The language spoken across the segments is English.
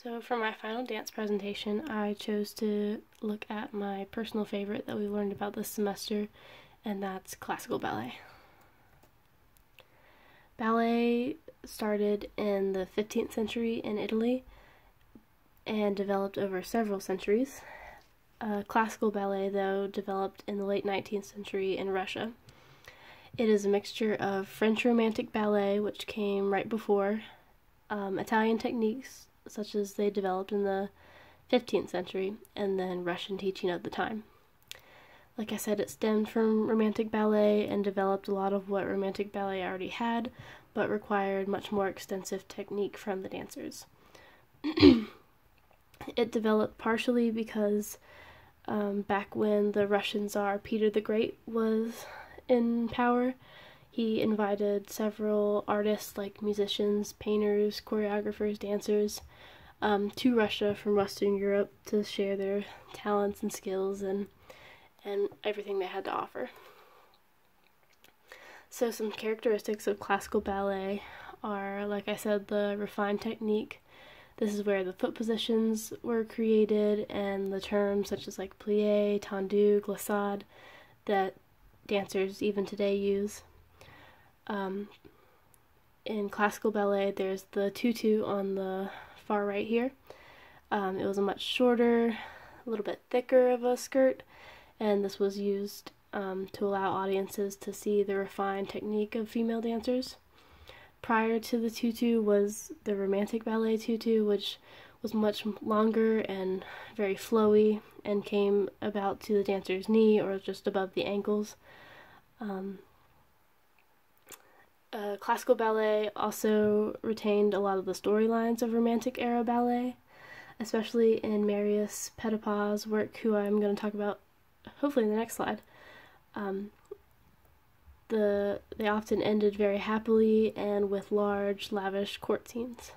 So for my final dance presentation, I chose to look at my personal favorite that we learned about this semester, and that's classical ballet. Ballet started in the 15th century in Italy and developed over several centuries. Classical ballet, though, developed in the late 19th century in Russia. It is a mixture of French Romantic ballet, which came right before, Italian techniques, such as they developed in the 15th century, and then Russian teaching of the time. Like I said, it stemmed from Romantic ballet and developed a lot of what Romantic ballet already had, but required much more extensive technique from the dancers. It developed partially because back when the Russian Tsar Peter the Great was in power, he invited several artists like musicians, painters, choreographers, dancers to Russia from Western Europe to share their talents and skills and everything they had to offer. So some characteristics of classical ballet are, like I said, the refined technique. This is where the foot positions were created and the terms such as like plie, tendu, glissade that dancers even today use. In classical ballet, there's the tutu on the far right here. It was a much shorter, a little bit thicker of a skirt, and this was used to allow audiences to see the refined technique of female dancers. Prior to the tutu was the Romantic ballet tutu, which was much longer and very flowy and came about to the dancer's knee or just above the ankles. Classical ballet also retained a lot of the storylines of Romantic era ballet, especially in Marius Petipa's work, who I'm going to talk about hopefully in the next slide. They often ended very happily and with large, lavish court scenes.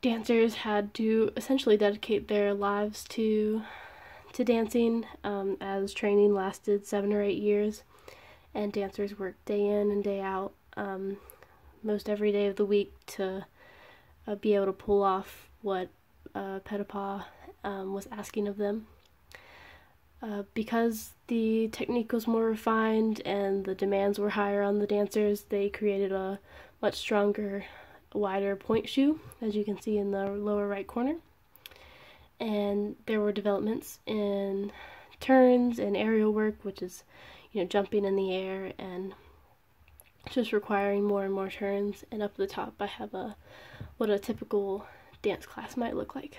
Dancers had to essentially dedicate their lives to dancing, as training lasted 7 or 8 years, and dancers worked day in and day out, most every day of the week to be able to pull off what Petipa was asking of them. Because the technique was more refined and the demands were higher on the dancers, they created a much stronger, wider point shoe, as you can see in the lower right corner. And there were developments in turns and aerial work, which is, jumping in the air and just requiring more and more turns. And up at the top, I have what a typical dance class might look like.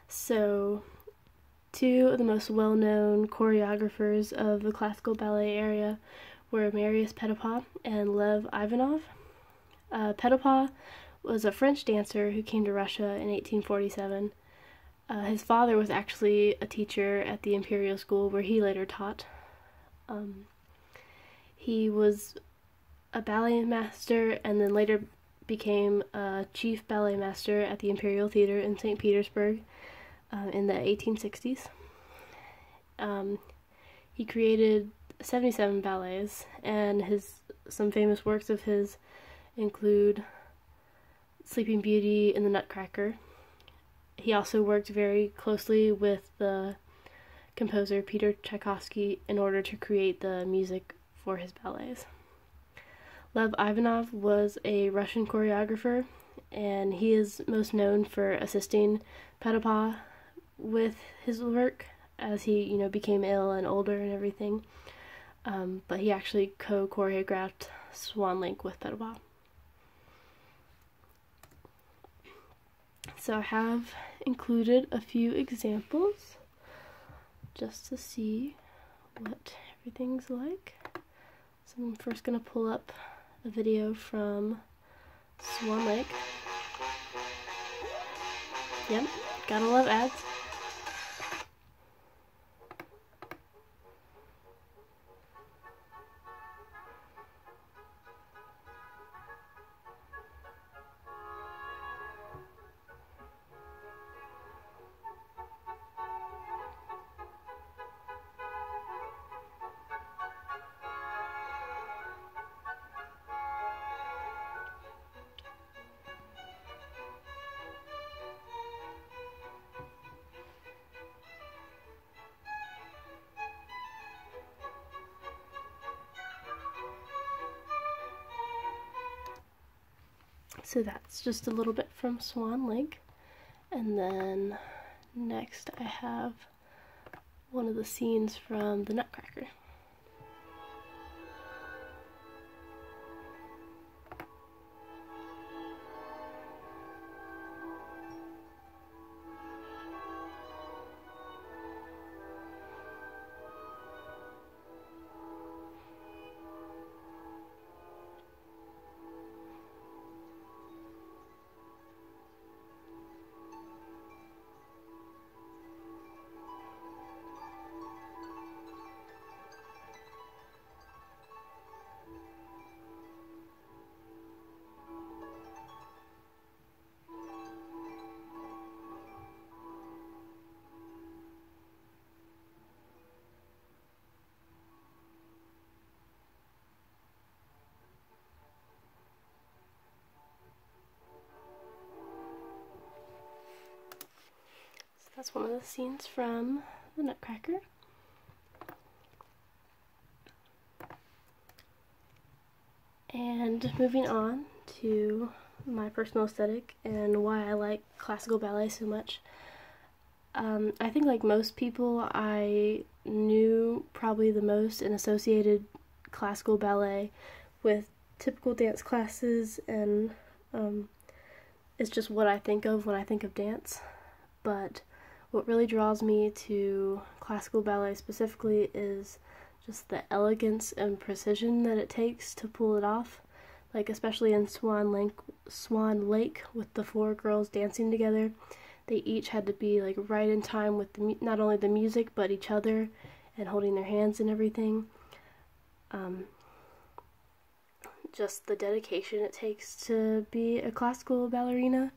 So, two of the most well-known choreographers of the classical ballet area were Marius Petipa and Lev Ivanov. Petipa was a French dancer who came to Russia in 1847. His father was actually a teacher at the Imperial School where he later taught. He was a ballet master and then later became a chief ballet master at the Imperial Theater in St. Petersburg in the 1860s. He created 77 ballets, and some famous works of his include Sleeping Beauty and the Nutcracker. He also worked very closely with the composer Peter Tchaikovsky in order to create the music for his ballets. Lev Ivanov was a Russian choreographer, and he is most known for assisting Petipa with his work as he, became ill and older and everything. But he actually co-choreographed Swan Lake with Petipa. So I have included a few examples just to see what everything's like. So I'm first going to pull up a video from Swan Lake. Yep, gotta love ads. So that's just a little bit from Swan Lake. And then next I have one of the scenes from the Nutcracker. That's one of the scenes from the Nutcracker. And moving on to my personal aesthetic and why I like classical ballet so much. I think like most people, I knew probably the most and associated classical ballet with typical dance classes, and it's just what I think of when I think of dance. But what really draws me to classical ballet specifically is just the elegance and precision that it takes to pull it off. Like especially in Swan Lake with the 4 girls dancing together, they each had to be like right in time with not only the music but each other and holding their hands and everything. Just the dedication it takes to be a classical ballerina.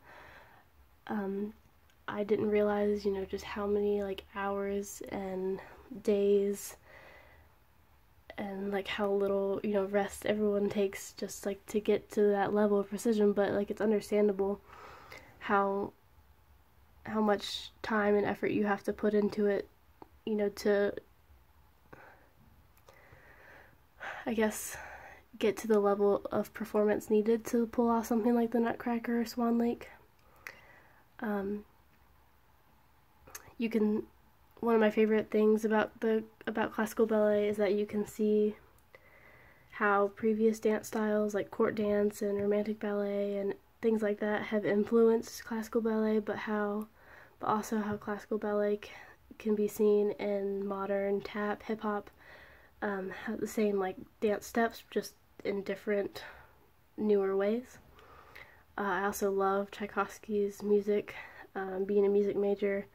I didn't realize, you know, just how many like hours and days and like how little, you know, rest everyone takes just like to get to that level of precision. But like it's understandable how much time and effort you have to put into it, you know, to, I guess, get to the level of performance needed to pull off something like the Nutcracker or Swan Lake. One of my favorite things about classical ballet is that you can see how previous dance styles like court dance and romantic ballet and things like that have influenced classical ballet, but also how classical ballet can be seen in modern tap, hip hop, have the same like dance steps, just in different, newer ways. I also love Tchaikovsky's music. Being a music major,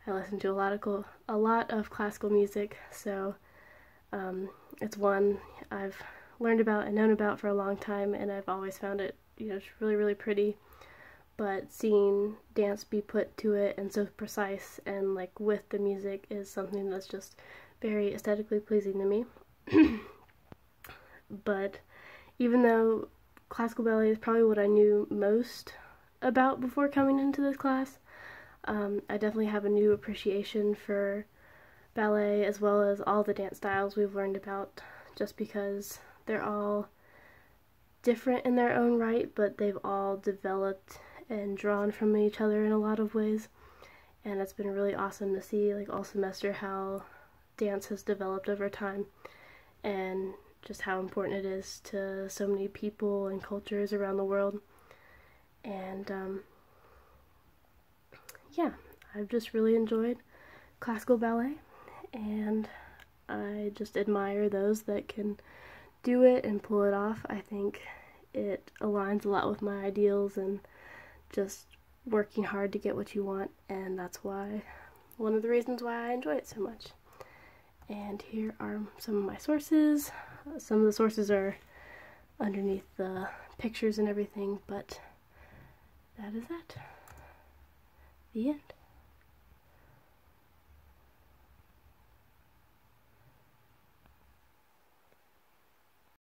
I listen to a lot of classical music, so it's one I've learned about and known about for a long time, and I've always found it, you know, really, really pretty. But seeing dance be put to it and so precise and like with the music is something that's just very aesthetically pleasing to me. But even though classical ballet is probably what I knew most about before coming into this class, I definitely have a new appreciation for ballet as well as all the dance styles we've learned about, just because they're all different in their own right, but they've all developed and drawn from each other in a lot of ways. And it's been really awesome to see like all semester how dance has developed over time and just how important it is to so many people and cultures around the world. And yeah, I've just really enjoyed classical ballet, and I just admire those that can do it and pull it off. I think it aligns a lot with my ideals and just working hard to get what you want, and that's one of the reasons why I enjoy it so much. And here are some of my sources. Some of the sources are underneath the pictures and everything, but that is it. The end.